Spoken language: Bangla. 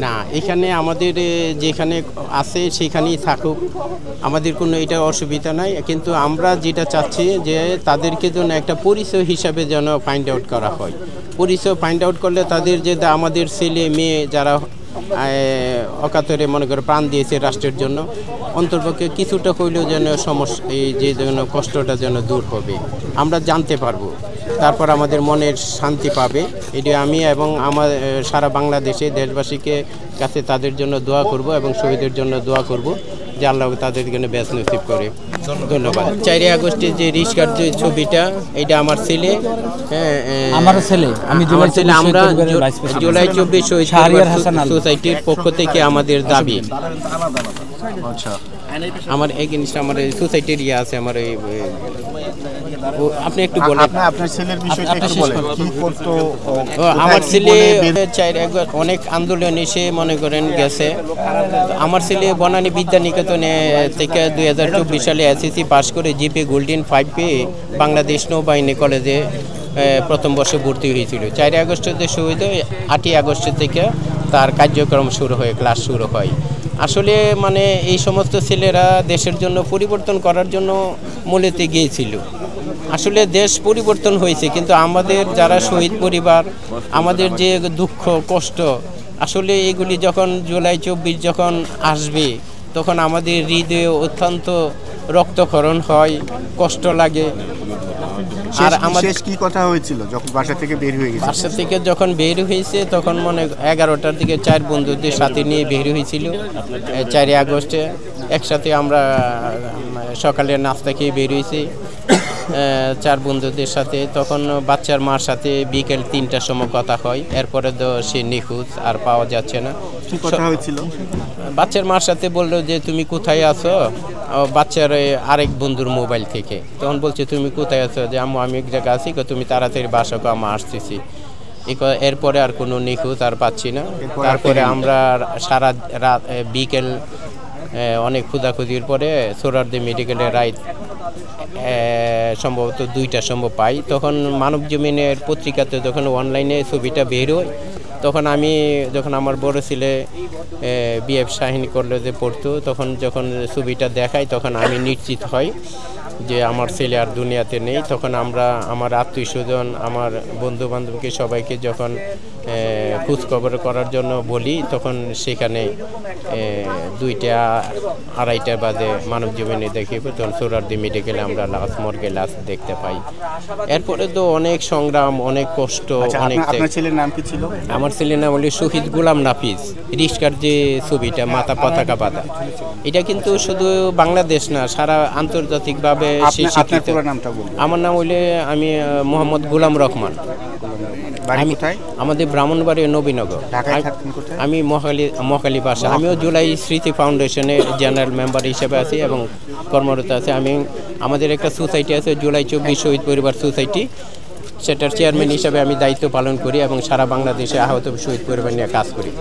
না, এখানে আমাদের যেখানে আছে সেখানেই থাকুক, আমাদের কোনো এটা অসুবিধা নাই। কিন্তু আমরা যেটা চাচ্ছি যে তাদেরকে যেন একটা পরিচয় হিসাবে যেন ফাইন্ড আউট করা হয়। পরিচয় ফাইন্ড আউট করলে তাদের যে আমাদের ছেলে মেয়ে যারা অকাতরে মনে করে প্রাণ দিয়েছে রাষ্ট্রের জন্য, অন্তর্পক্ষে কিছুটা হইলেও যেন সমস্যা, এই যে যেন কষ্টটা যেন দূর হবে, আমরা জানতে পারবো, তারপর আমাদের মনের শান্তি পাবে। এটি আমি এবং আমার সারা বাংলাদেশে দেশবাসীকে কাছে তাদের জন্য দোয়া করব এবং শহীদের জন্য দোয়া করব যে আল্লাহ তাদের জন্য বেশ নসিব করে। ধন্যবাদ। 4 আগস্টের যে রিস্কার যে ছবিটা, এটা আমার ছেলে, আমার ছেলে, আমি আমার ছেলে। আমরা জুলাই 24 শহীদ সোসাইটির পক্ষ থেকে আমাদের দাবি, আমার এই জিনিসটা আমার সোসাইটির আছে, আমার এই আপনি একটু বলেন আপনার ছেলের বিষয়টা একটু বলেন, কি করতো? আমার ছেলে অনেক আন্দোলন এসে মনে করেন গেছে। আমার ছেলে বনানী বিদ্যানিকেতনে থেকে 2024 সালে এসএসসি পাস করে জিপি গোল্ডেন 5 পেয়ে বাংলাদেশ নৌবাহিনী কলেজে প্রথম বর্ষে ভর্তি হয়েছিল। 4 আগস্টের যে শহীদ হয়, 8 আগস্টের থেকে তার কার্যক্রম শুরু হয়, ক্লাস শুরু হয়। আসলে মানে এই সমস্ত ছেলেরা দেশের জন্য পরিবর্তন করার জন্য মূলত গিয়েছিল। আসলে দেশ পরিবর্তন হয়েছে, কিন্তু আমাদের যারা শহীদ পরিবার, আমাদের যে দুঃখ কষ্ট, আসলে এগুলি যখন জুলাই 24 যখন আসবে, তখন আমাদের হৃদয়ে অত্যন্ত রক্তক্ষরণ হয়, কষ্ট লাগে। আর আমাদের কি কথা হয়েছিল যখন বাসা থেকে বের হয়ে গেছে? বাসা থেকে যখন বের হয়েছে তখন মনে 11টার দিকে 4 বন্ধুদের সাথে নিয়ে বের হয়েছিল 4 আগস্টে। একসাথে আমরা সকালে নাস্তা খেয়ে বের হয়েছি 4 বন্ধুদের সাথে। তখন বাচ্চার মার সাথে বিকেল 3টার সময় কথা হয়। এরপরে তো সে নিখোঁজ, আর পাওয়া যাচ্ছে না। কি কথা হয়েছিল? বাচ্চার মার সাথে বললো যে তুমি কোথায় আছো, বাচ্চার আরেক বন্ধুর মোবাইল থেকে। তখন বলছে তুমি কোথায় আছো, যে আমি এক জায়গায় আছি, তুমি তাড়াতাড়ি বাসাকে আমি আসতেছি। এরপরে আর কোনো নিখোঁজ আর পাচ্ছি না। তারপরে আমরা সারা রাত বিকেল অনেক খোঁজাখুঁজির পরে সোহরাওয়ার্দী মেডিকেলে রাইত সম্ভবত 2টার সময় পাই। তখন মানব জমিনের পত্রিকাতে যখন অনলাইনে ছবিটা বের হয়, তখন যখন আমার বড় ছেলে বিএফ শাহিনী কলেজে পড়তো, তখন যখন ছবিটা দেখাই তখন আমি নিশ্চিত হই যে আমার ছেলে আর দুনিয়াতে নেই। তখন আমার আত্মীয় স্বজন, আমার বন্ধু বান্ধবকে সবাইকে যখন খোঁজখবর করার জন্য বলি, তখন সেখানে 2টা 2:30 বাজে মানব জীবনে দেখি, তখন সোহরাওয়ার্দী মেডিকেলে আমরা মর্গে লাশ দেখতে পাই। এরপরে তো অনেক সংগ্রাম, অনেক কষ্ট, অনেক। আপনার ছেলের নাম কি ছিল? আমার ছেলের নাম হলো শহীদ গোলাম নাফিজ। রিস্কার যে ছবিটা, মাথা পতাকা বাঁধা, এটা কিন্তু শুধু বাংলাদেশ না, সারা আন্তর্জাতিকভাবে। আমার নাম হইলে আমি মোহাম্মদ গোলাম রহমান। আমাদের ব্রাহ্মণবাড়িয়া নবীনগর। আমি মহাখালী বাসা। আমিও জুলাই স্মৃতি ফাউন্ডেশনের জেনারেল মেম্বার হিসেবে আছি এবং কর্মরত আছি। আমাদের একটা সোসাইটি আছে, জুলাই 24 শহীদ পরিবার সোসাইটি, সেটার চেয়ারম্যান হিসেবে আমি দায়িত্ব পালন করি এবং সারা বাংলাদেশে আহত শহীদ পরিবার নিয়ে কাজ করি।